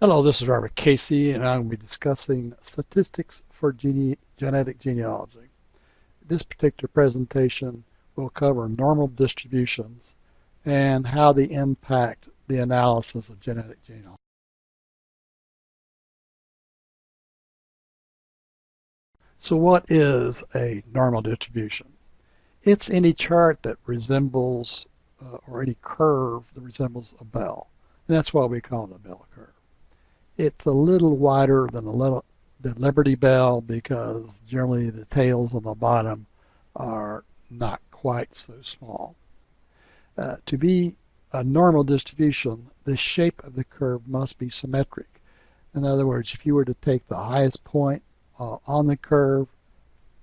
Hello, this is Robert Casey, and I'm going to be discussing statistics for genetic genealogy. This particular presentation will cover normal distributions and how they impact the analysis of genetic genealogy. So what is a normal distribution? It's any chart that resembles, or any curve that resembles a bell. And that's why we call it a bell curve. It's a little wider than the Liberty Bell because generally the tails on the bottom are not quite so small. To be a normal distribution, the shape of the curve must be symmetric. In other words, if you were to take the highest point on the curve,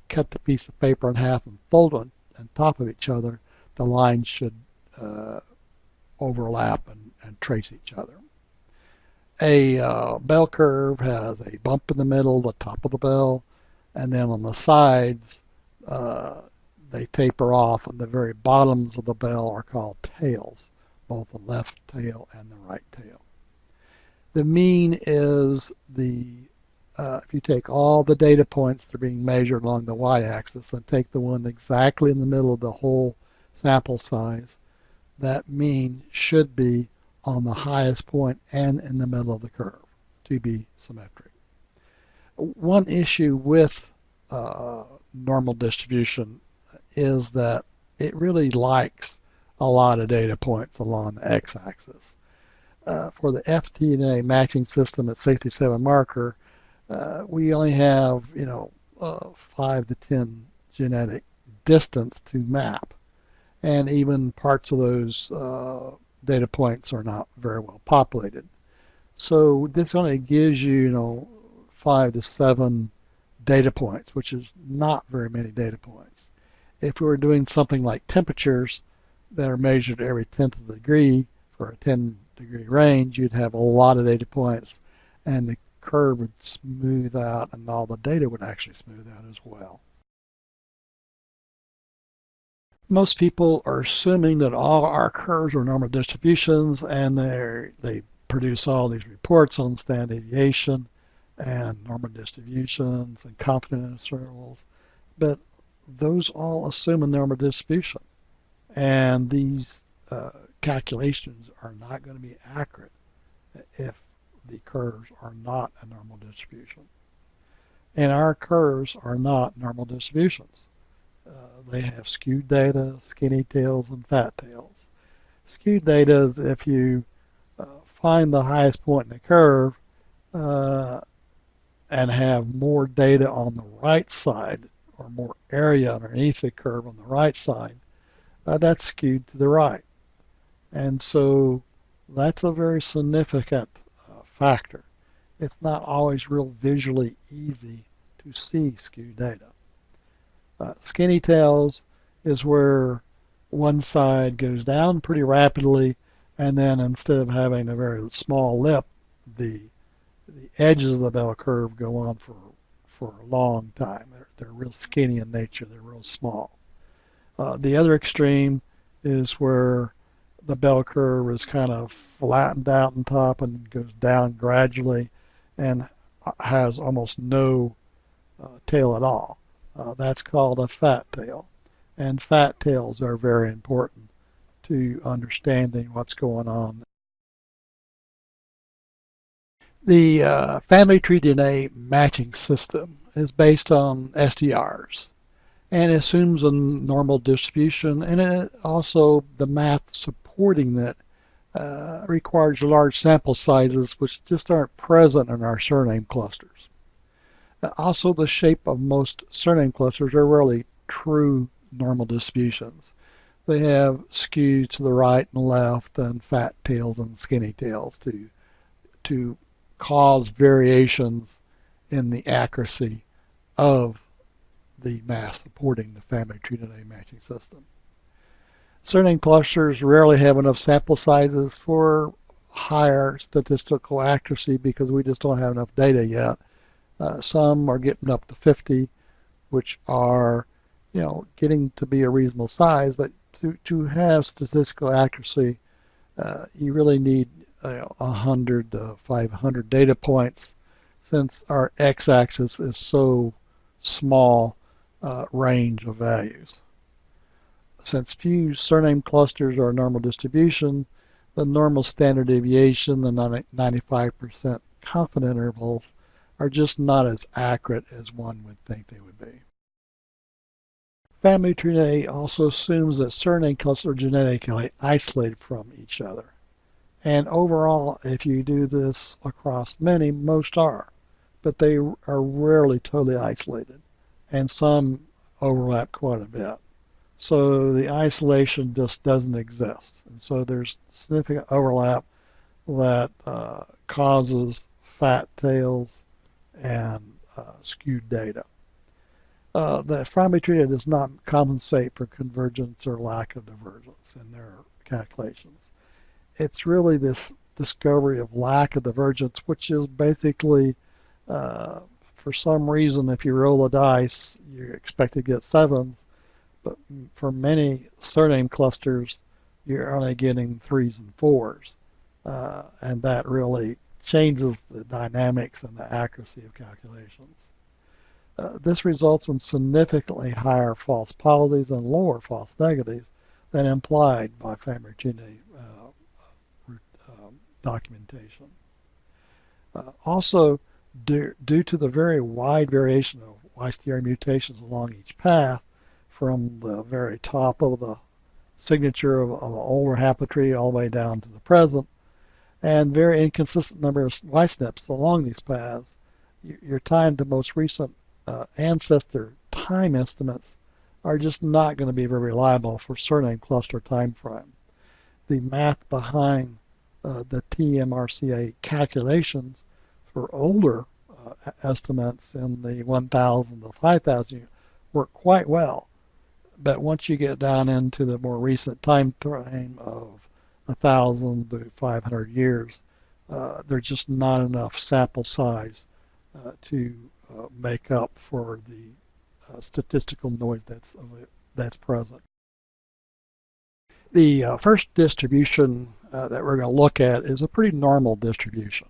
cut the piece of paper in half and fold it on top of each other, the lines should uh, overlap and trace each other. A bell curve has a bump in the middle, the top of the bell, and then on the sides uh, they taper off, and the very bottoms of the bell are called tails, both the left tail and the right tail. The mean is if you take all the data points that are being measured along the y-axis and take the one exactly in the middle of the whole sample size, that mean should be on the highest point and in the middle of the curve to be symmetric. One issue with normal distribution is that it really likes a lot of data points along the x-axis. For the FTNA matching system at 67 marker, we only have 5 to 10 genetic distance to map, and even parts of those data points are not very well populated. So this only gives you, 5 to 7 data points, which is not very many data points. If we were doing something like temperatures that are measured every tenth of a degree for a 10-degree range, you'd have a lot of data points, and the curve would smooth out, and all the data would actually smooth out as well. Most people are assuming that all our curves are normal distributions, and they produce all these reports on standard deviation and normal distributions and confidence intervals, but those all assume a normal distribution, and these calculations are not going to be accurate if the curves are not a normal distribution. And our curves are not normal distributions. They have skewed data, skinny tails, and fat tails. Skewed data is if you find the highest point in the curve uh, and have more data on the right side or more area underneath the curve on the right side, that's skewed to the right. And so that's a very significant factor. It's not always real visually easy to see skewed data. Skinny tails is where one side goes down pretty rapidly, and then instead of having a very small lip, the edges of the bell curve go on for a long time. They're real skinny in nature. They're real small. The other extreme is where the bell curve is kind of flattened out on top and goes down gradually and has almost no tail at all. That's called a fat tail. And fat tails are very important to understanding what's going on. The family tree DNA matching system is based on SDRs and assumes a normal distribution, and it also the math supporting that requires large sample sizes which just aren't present in our surname clusters. Also, the shape of most surname clusters are really true normal distributions. They have skews to the right and left and fat tails and skinny tails to cause variations in the accuracy of the math supporting the family tree DNA matching system. Surname clusters rarely have enough sample sizes for higher statistical accuracy because we just don't have enough data yet. Some are getting up to 50, which are, getting to be a reasonable size, but to have statistical accuracy, you really need 100 to 500 data points, since our x-axis is so small range of values. Since few surname clusters are a normal distribution, the normal standard deviation, the 95% confidence intervals, are just not as accurate as one would think they would be. Family tree also assumes that surname clusters are genetically isolated from each other. And overall, if you do this across many, most are, but they are rarely totally isolated, and some overlap quite a bit. So the isolation just doesn't exist. And so there's significant overlap that causes fat tails and skewed data. The primary tree does not compensate for convergence or lack of divergence in their calculations. It's really this discovery of lack of divergence, which is basically, for some reason, if you roll a dice, you expect to get sevens, but for many surname clusters, you're only getting threes and fours. And that really changes the dynamics and the accuracy of calculations. This results in significantly higher false positives and lower false negatives than implied by family tree documentation. Also, due to the very wide variation of YSTR mutations along each path, from the very top of the signature of an older haplotree all the way down to the present, and very inconsistent number of Y-SNPs along these paths, your time to most recent ancestor time estimates are just not going to be very reliable for surname cluster time frame. The math behind the TMRCA calculations for older estimates in the 1,000 to 5,000 work quite well. But once you get down into the more recent time frame of 1,000 to 500 years, there's just not enough sample size to make up for the statistical noise that's present. The first distribution that we're going to look at is a pretty normal distribution.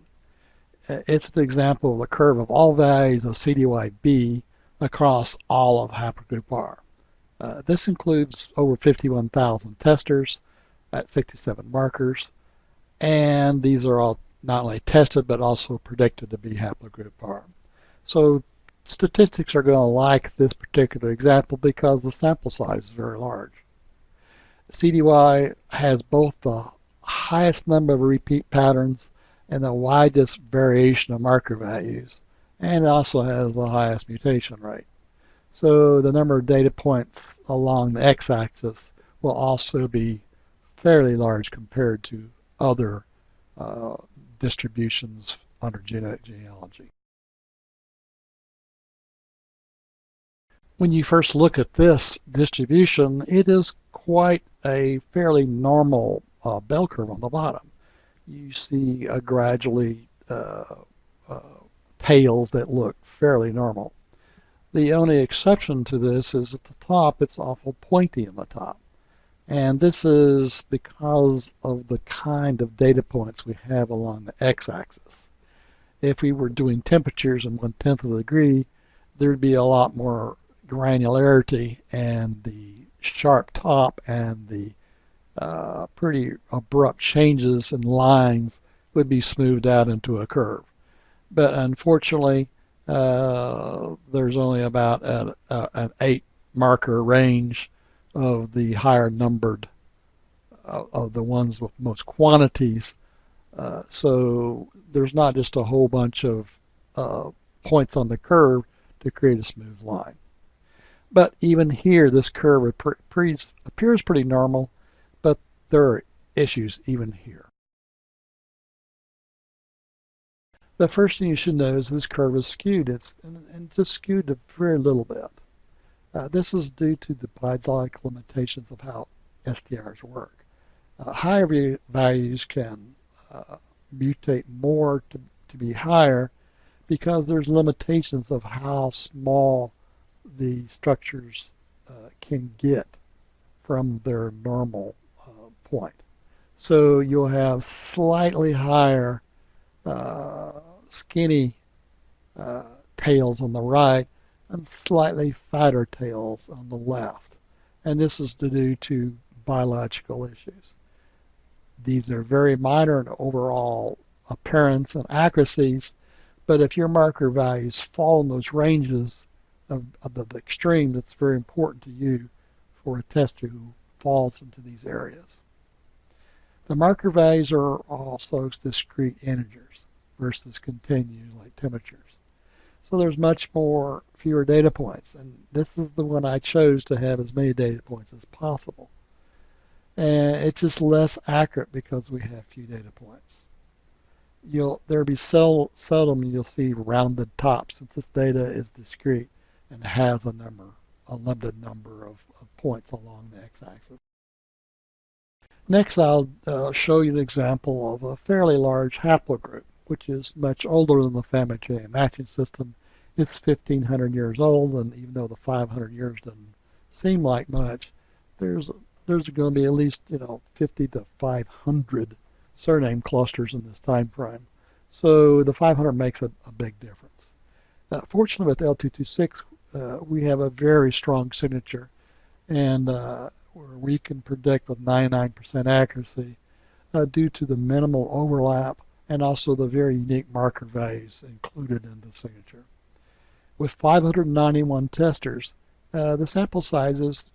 It's an example of a curve of all values of CDYB across all of haplogroup R. This includes over 51,000 testers at 67 markers, and these are all not only tested but also predicted to be haplogroup R. So statistics are going to like this particular example because the sample size is very large. CDY has both the highest number of repeat patterns and the widest variation of marker values, and it also has the highest mutation rate. So the number of data points along the x-axis will also be fairly large compared to other distributions under genealogy. When you first look at this distribution, it is quite a fairly normal bell curve on the bottom. You see gradually tails that look fairly normal. The only exception to this is at the top, it's awful pointy in the top. And this is because of the kind of data points we have along the x-axis. If we were doing temperatures in 1/10 of a degree, there'd be a lot more granularity, and the sharp top and the pretty abrupt changes in lines would be smoothed out into a curve. But unfortunately, there's only about an 8 marker range of the higher numbered of the ones with most quantities. So there's not just a whole bunch of points on the curve to create a smooth line. But even here, this curve appears pretty normal, but there are issues even here. The first thing you should know is this curve is skewed. It's just skewed a very little bit. This is due to the biologic limitations of how STRs work. Higher values can mutate more to be higher because there's limitations of how small the structures can get from their normal point. So you'll have slightly higher skinny uh, tails on the right and slightly fatter tails on the left. And this is due to biological issues. These are very minor in overall appearance and accuracies, but if your marker values fall in those ranges of the extremes, it's very important to you for a tester who falls into these areas. The marker values are also discrete integers versus continuous like temperatures. So there's much fewer data points, and this is the one I chose to have as many data points as possible. And it's just less accurate because we have few data points. There'll be seldom you'll see rounded tops since this data is discrete and has a limited number of points along the x-axis. Next, I'll show you an example of a fairly large haplogroup, which is much older than the family tree matching system. It's 1,500 years old, and even though the 500 years doesn't seem like much, there's going to be at least 50 to 500 surname clusters in this time frame. So the 500 makes a big difference. Fortunately, with L226, we have a very strong signature, and where we can predict with 99% accuracy due to the minimal overlap and also the very unique marker values included in the signature. With 591 testers, the sample size is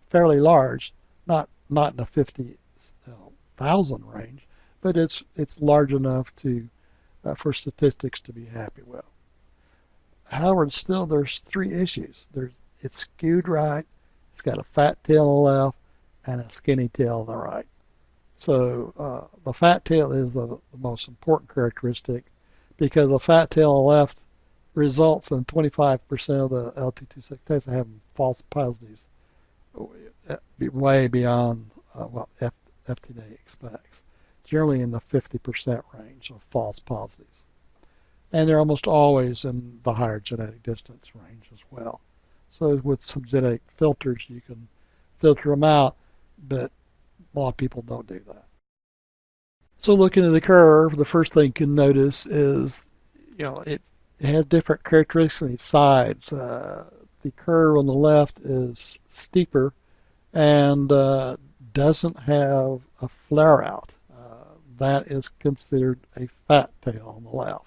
fairly large, not in the 50,000 range, but it's large enough for statistics to be happy with. However, still there's three issues. It's skewed right, it's got a fat tail on the left, and a skinny tail on the right. So the fat tail is the most important characteristic because a fat tail on the left results in 25% of the L226 tests having false positives, way beyond what FTD expects, generally in the 50% range of false positives. And they're almost always in the higher genetic distance range as well. So with some genetic filters, you can filter them out, but a lot of people don't do that. So looking at the curve, the first thing you can notice is, it has different characteristics on its sides. The curve on the left is steeper and doesn't have a flare out. That is considered a fat tail on the left.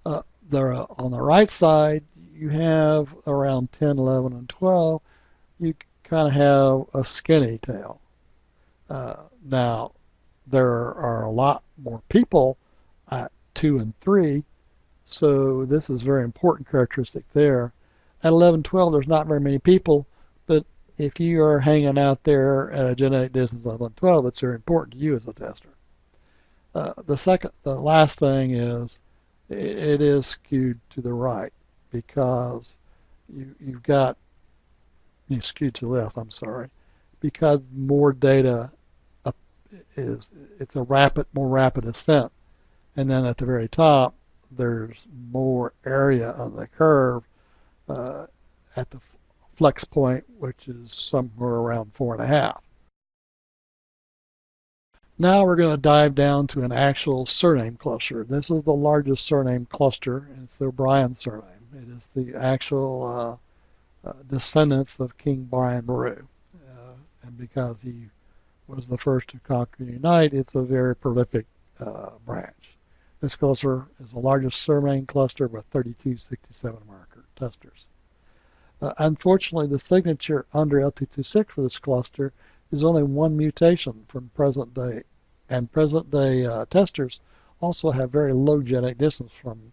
On the right side, you have around 10, 11, and 12, you kind of have a skinny tail. Now, there are a lot more people at 2 and 3, so this is a very important characteristic there. At 11, 12, there's not very many people, but if you are hanging out there at a genetic distance of 11, 12, it's very important to you as a tester. The last thing is it is skewed to the right because you've got skewed to the left. I'm sorry, because more data it's a more rapid ascent, and then at the very top there's more area on the curve at the flex point, which is somewhere around 4.5. Now we're going to dive down to an actual surname cluster. This is the largest surname cluster, and it's the O'Brien surname. It is the actual descendants of King Brian Boru. And because he was the first to conquer and unite, it's a very prolific branch. This cluster is the largest surname cluster with 3267 marker testers. Unfortunately, the signature under L226 for this cluster is only one mutation from present day, and present day testers also have very low genetic distance from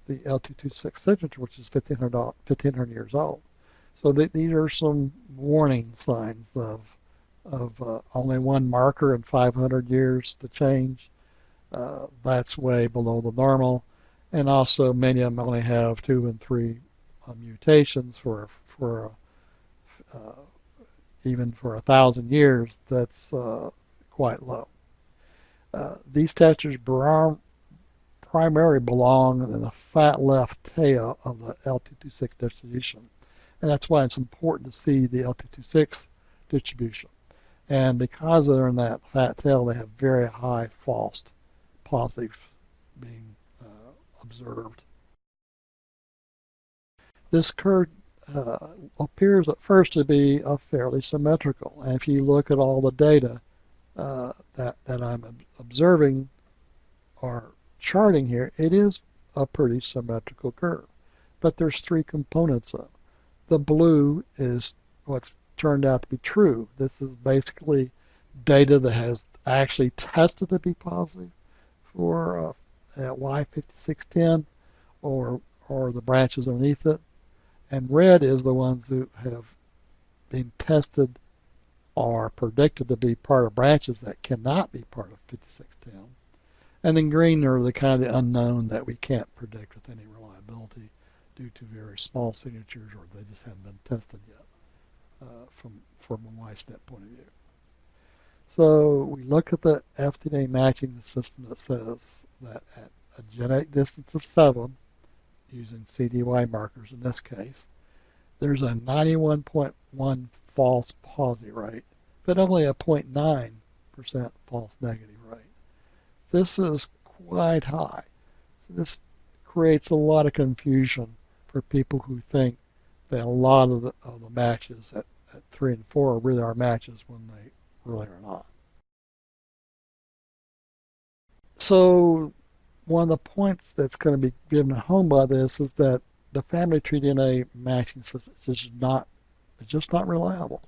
the L226 signature, which is 1,500 years old. So these are some warning signs of only one marker in 500 years to change. That's way below the normal, and also many of them only have 2 and 3 mutations for even for 1,000 years. That's quite low. These testers primarily belong in the fat left tail of the L226 distribution, and that's why it's important to see the L226 distribution. And because they're in that fat tail, they have very high false positives being observed. This curve appears at first to be fairly symmetrical. And if you look at all the data that I'm observing or charting here, it is a pretty symmetrical curve. But there's three components of it. The blue is what's turned out to be true. This is basically data that has actually tested to be positive for Y5610 or the branches underneath it. And red is the ones who have been tested or predicted to be part of branches that cannot be part of 5610. And then green are the kind of the unknown that we can't predict with any reliability due to very small signatures or they just haven't been tested yet from a Y-step point of view. So we look at the FDNA matching system that says that at a genetic distance of 7, using CDY markers in this case, there's a 91.1 false positive rate, but only a 0.9% false negative rate. This is quite high. So this creates a lot of confusion for people who think that a lot of the matches at 3 and 4 really are matches when they really are not. So one of the points that's going to be given home by this is that the family tree DNA matching system is just not reliable.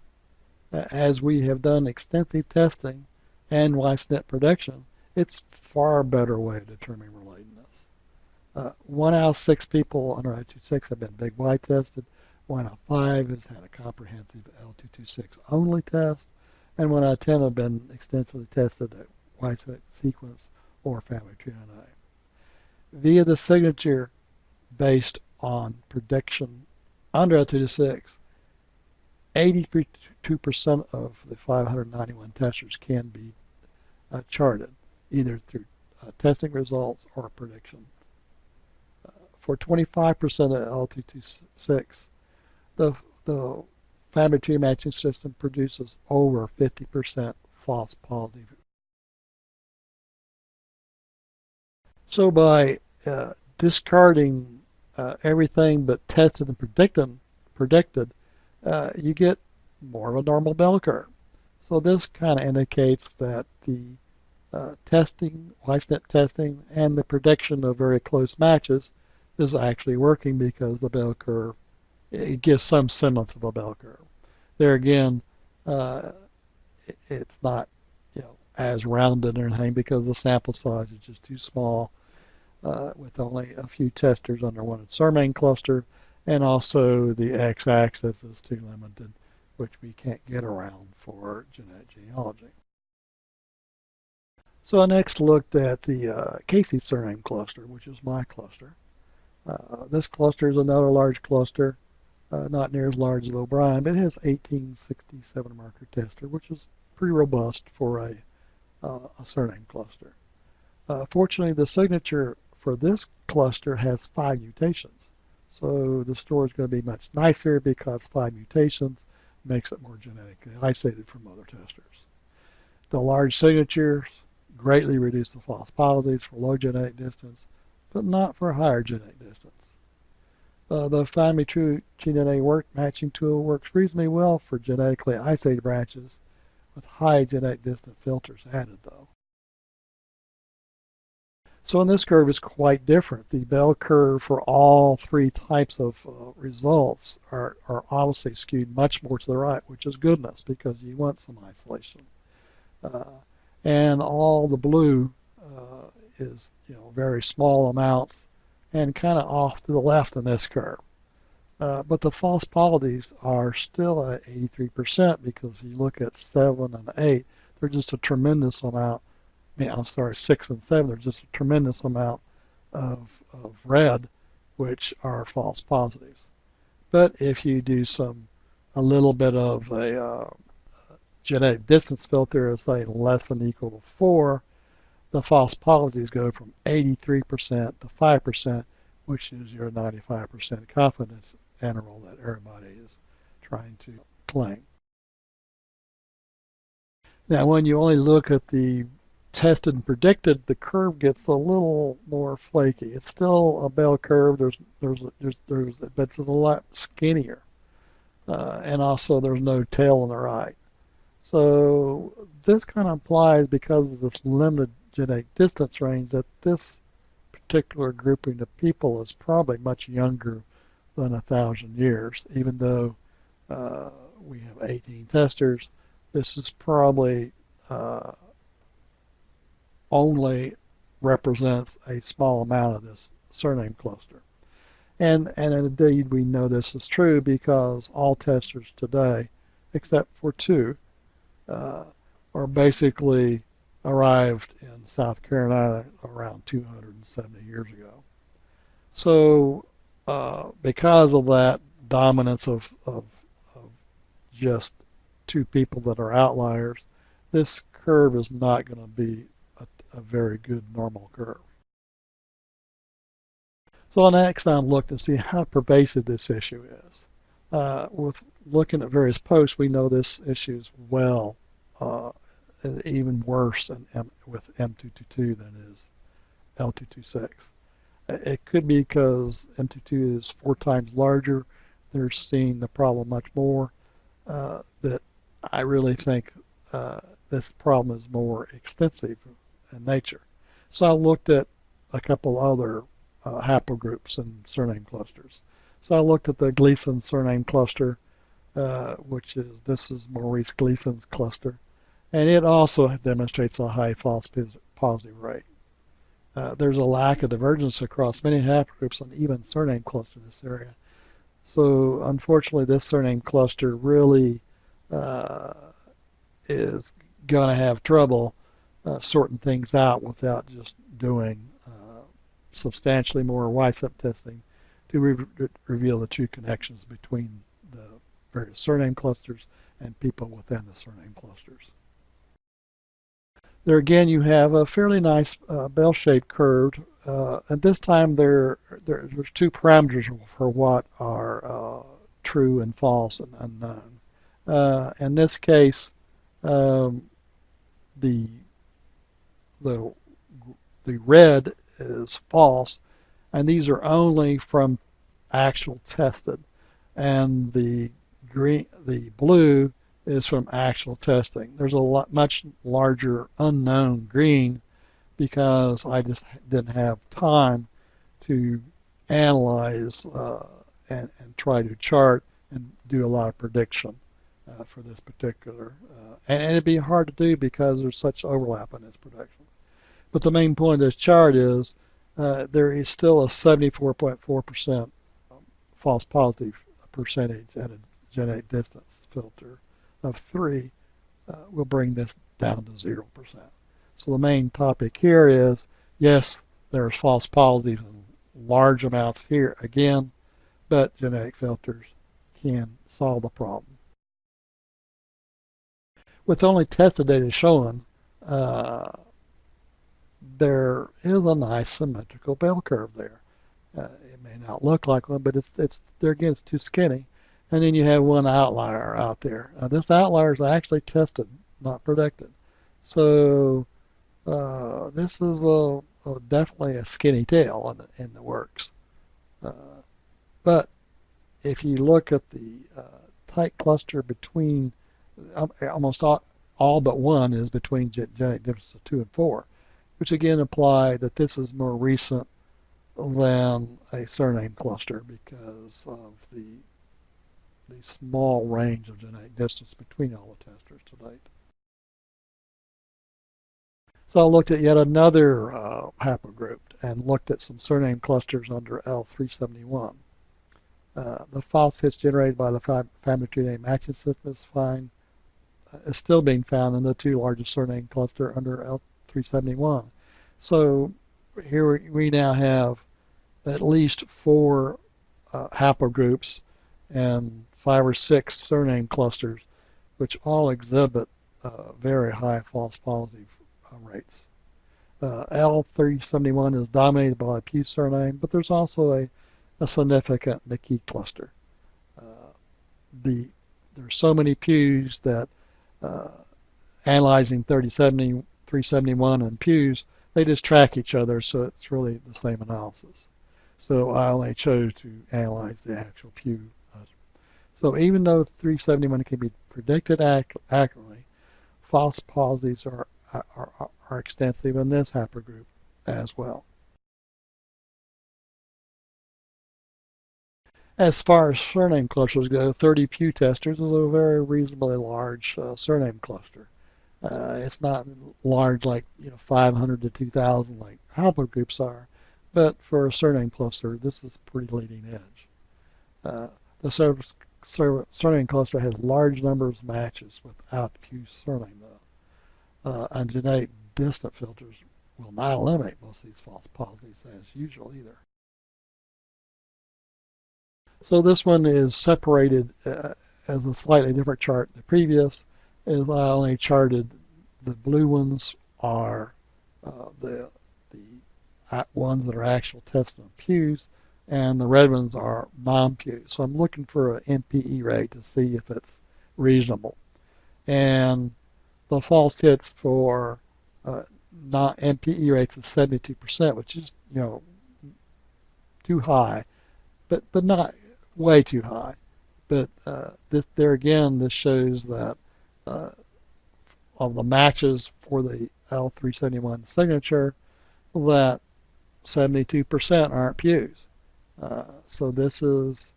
As we have done extensive testing and Y-SNP prediction, it's far better way of determining relatedness. 1 out of 6 people under I226 have been big Y tested. 1 out of 5 has had a comprehensive L226 only test, and 1 out of 10 have been extensively tested at Y sequence or family tree DNA. Via the signature based on prediction under L226, 82% of the 591 testers can be charted, either through testing results or prediction. For 25% of L226, the family tree matching system produces over 50% false positive. So by discarding everything but tested and predicted, you get more of a normal bell curve. So this kind of indicates that the testing, Y-SNP testing, and the prediction of very close matches is actually working because the bell curve, it gives some semblance of a bell curve. There again, it's not as rounded or anything because the sample size is just too small with only a few testers under one surname cluster, and also the x-axis is too limited, which we can't get around for genetic genealogy. So I next looked at the Casey surname cluster, which is my cluster. This cluster is another large cluster, not near as large as O'Brien, but it has 1867 marker tester, which is pretty robust for a surname cluster. Fortunately, the signature for this cluster has 5 mutations. So the store is going to be much nicer because 5 mutations makes it more genetically isolated from other testers. The large signatures greatly reduce the false positives for low genetic distance, but not for higher genetic distance. The family tree DNA matching tool works reasonably well for genetically isolated branches with high genetic distance filters added, though. So in this curve is quite different. The bell curve for all 3 types of results are obviously skewed much more to the right, which is goodness because you want some isolation. And all the blue is very small amounts and kind of off to the left in this curve. But the false positives are still at 83% because if you look at 7 and 8, they're just a tremendous amount. I'm sorry, 6 and 7, there's just a tremendous amount of red, which are false positives. But if you do a little bit of a genetic distance filter, say less than or equal to 4, the false positives go from 83% to 5%, which is your 95% confidence interval that everybody is trying to claim. Now, when you only look at the tested and predicted, the curve gets a little more flaky. It's still a bell curve. But it's a lot skinnier, and also there's no tail on the right. So this kind of implies, because of this limited genetic distance range, that this particular grouping of people is probably much younger than 1,000 years, even though we have 18 testers. This is probably uh, only represents a small amount of this surname cluster. And indeed, we know this is true because all testers today, except for two, uh, are basically arrived in South Carolina around 270 years ago. So, because of that dominance of just two people that are outliers, this curve is not going to be a very good normal curve. So next I'm looking to see how pervasive this issue is. With looking at various posts, we know this issue is well, uh, even worse with M222 than is L226. It could be because M22 is 4 times larger. They're seeing the problem much more. That I really think this problem is more extensive in nature. So I looked at a couple other haplogroups and surname clusters. So I looked at the Gleason surname cluster, this is Maurice Gleason's cluster, and it also demonstrates a high false positive rate. There's a lack of divergence across many haplogroups and even surname cluster in this area. So unfortunately, this surname cluster really uh, is going to have trouble sorting things out without just doing substantially more YSEP testing to reveal the true connections between the various surname clusters and people within the surname clusters. There again, you have a fairly nice bell-shaped curve, and this time there's two parameters for what are true and false and unknown. In this case, um, the the the red is false, and these are only from actual tested, and the blue is from actual testing. There's a much larger unknown green because I just didn't have time to analyze and try to chart and do a lot of prediction for this particular. And it'd be hard to do because there's such overlap in this prediction. But the main point of this chart is there is still a 74.4% false positive percentage at a genetic distance filter of 3 will bring this down to 0%. So the main topic here is, yes, there's false positives in large amounts here again, but genetic filters can solve the problem. With only tested data shown, there is a nice symmetrical bell curve there. It may not look like one, but it's there again, it's too skinny. And then you have one outlier out there. This outlier is actually tested, not predicted. So this is definitely a skinny tail in the works. Uh, but if you look at the tight cluster between almost all but one is between genetic differences of 2 and 4, which again imply that this is more recent than a surname cluster because of the small range of genetic distance between all the testers to date. So I looked at yet another haplogroup and looked at some surname clusters under L371. The false hits generated by the family tree name Atkinson is still being found in the two largest surname cluster under L371. So here we now have at least 4 haplogroups and 5 or 6 surname clusters, which all exhibit very high false positive rates. L371 is dominated by a Pew surname, but there's also a significant McKee cluster. There's so many Pews that analyzing 3070, 371, and pews, they just track each other, so it's really the same analysis. So I only chose to analyze the actual pew. So even though 371 can be predicted accurately, false positives are extensive in this haplogroup as well. As far as surname clusters go, 30 pew testers is a very reasonably large surname cluster. It's not large like 500 to 2,000 like haplogroups are, but for a surname cluster, this is pretty leading edge. The surname cluster has large numbers of matches without pew surname though. And genetic distant filters will not eliminate most of these false positives as usual either. So this one is separated as a slightly different chart than the previous. Is I only charted the blue ones are the ones that are actual tests on pews, and the red ones are non-pews. So I'm looking for an MPE rate to see if it's reasonable. And the false hits for not MPE rates is 72%, which is too high, but not way too high. But there again, this shows that of the matches for the L371 signature, that 72% aren't pews. So this is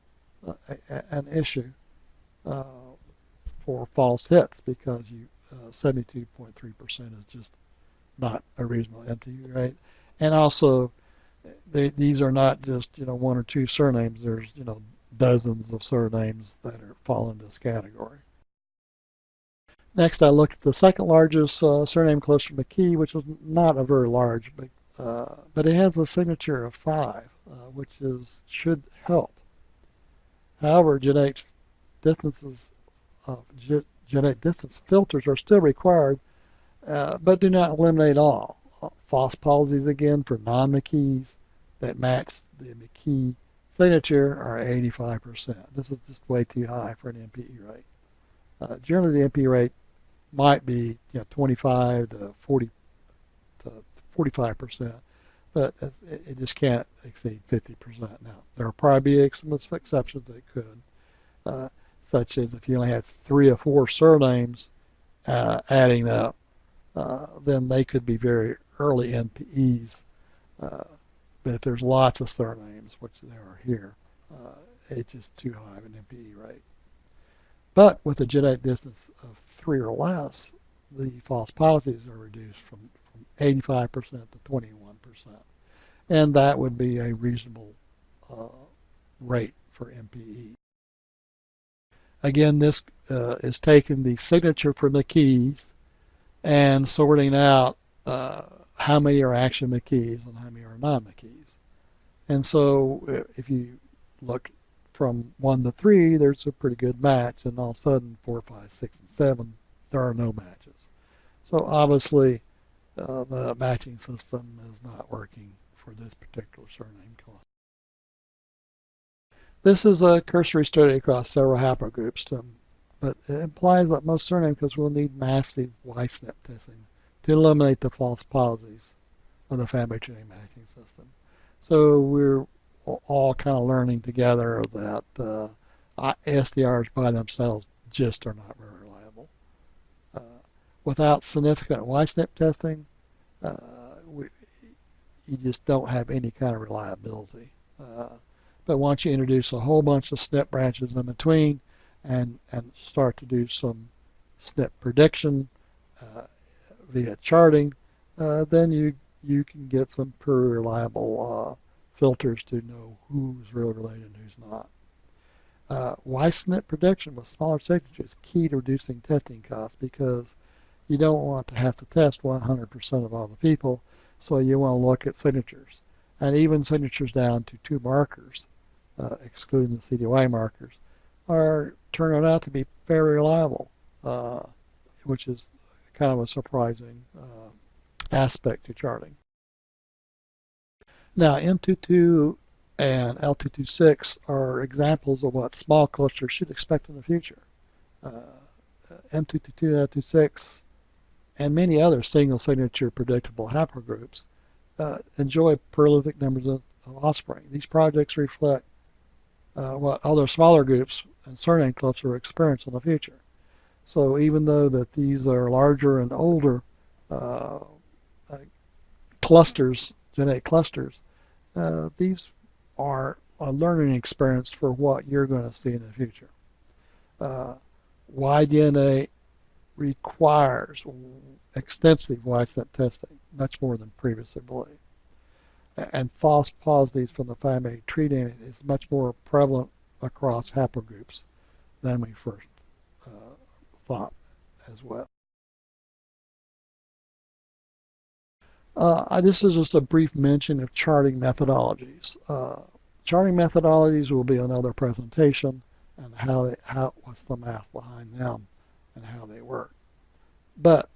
an issue for false hits because 72.3% is just not a reasonable MTU rate. And also, these are not just one or two surnames. There's dozens of surnames that fall in this category. Next, I looked at the second largest surname cluster, McKee, which is not a very large, but it has a signature of 5, which should help. However, genetic distance filters are still required, but do not eliminate all. False positives again for non-McKees that match the McKee signature are 85%. This is just way too high for an MPE rate. Generally, the MPE rate might be 25 to 40 to 45%, but it just can't exceed 50%. Now, there will probably be some exceptions that could, such as if you only have 3 or 4 surnames adding up, then they could be very early NPEs. But if there's lots of surnames, which there are here, it's just too high of an NPE rate. But with a genetic distance of 3 or less, the false positives are reduced from 85% to 21%. And that would be a reasonable rate for MPE. Again, this is taking the signature for McKees and sorting out how many are actually McKees and how many are non-McKees. And so if you look from 1 to 3, there's a pretty good match, and all of a sudden 4, 5, 6, and 7, there are no matches. So obviously the matching system is not working for this particular surname cluster. This is a cursory study across several haplogroups, but it implies that most surname clusters will need massive Y-SNP testing to eliminate the false positives of the family tree matching system. So we're all kind of learning together that SDRs by themselves just are not very reliable. Without significant Y-SNP testing, you just don't have any kind of reliability. But once you introduce a whole bunch of SNP branches in between and start to do some SNP prediction via charting, then you can get some pretty reliable filters to know who's really related and who's not. Y-SNP prediction with smaller signatures is key to reducing testing costs because you don't want to have to test 100% of all the people, so you want to look at signatures. And even signatures down to 2 markers, excluding the CDY markers, are turning out to be very reliable, which is kind of a surprising aspect to charting. Now, M22 and L226 are examples of what small clusters should expect in the future. M222 and L26 and many other single signature predictable haplogroups enjoy prolific numbers of offspring. These projects reflect what other smaller groups and surname clusters will experience in the future. So even though that these are larger and older uh, uh, clusters, genetic clusters, these are a learning experience for what you're going to see in the future. Uh, Y-DNA requires extensive Y-cent testing, much more than previously believed. And false positives from the family tree DNA is much more prevalent across haplogroups than we first uh, thought as well. This is just a brief mention of charting methodologies. Charting methodologies will be another presentation, and what's the math behind them and how they work. But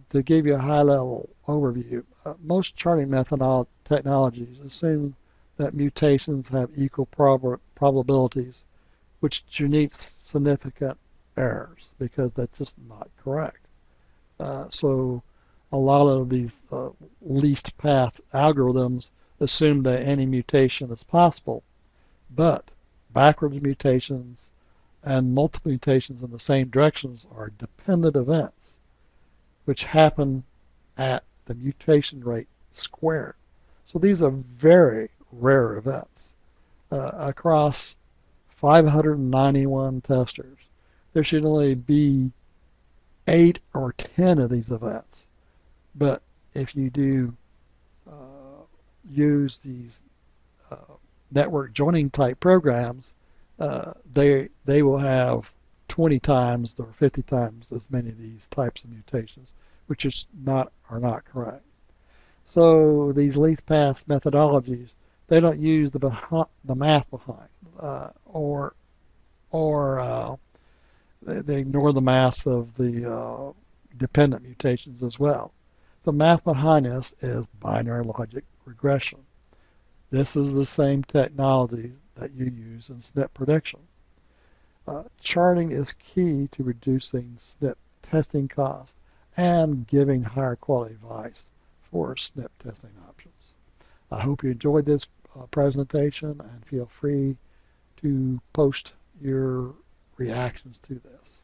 to give you a high-level overview, most charting technologies assume that mutations have equal probabilities, which generates significant errors because that's just not correct. So a lot of these least path algorithms assume that any mutation is possible, but backwards mutations and multiple mutations in the same directions are dependent events, which happen at the mutation rate squared. So these are very rare events. Across 591 testers, there should only be 8 or 10 of these events. But if you do use these uh, network joining type programs, they will have 20 times or 50 times as many of these types of mutations, which are not correct. So these least path methodologies, they don't use the math behind, or they ignore the math of the dependent mutations as well. The math behind this is binary logic regression. This is the same technology that you use in SNP prediction. Charting is key to reducing SNP testing costs and giving higher quality advice for SNP testing options. I hope you enjoyed this presentation and feel free to post your reactions to this.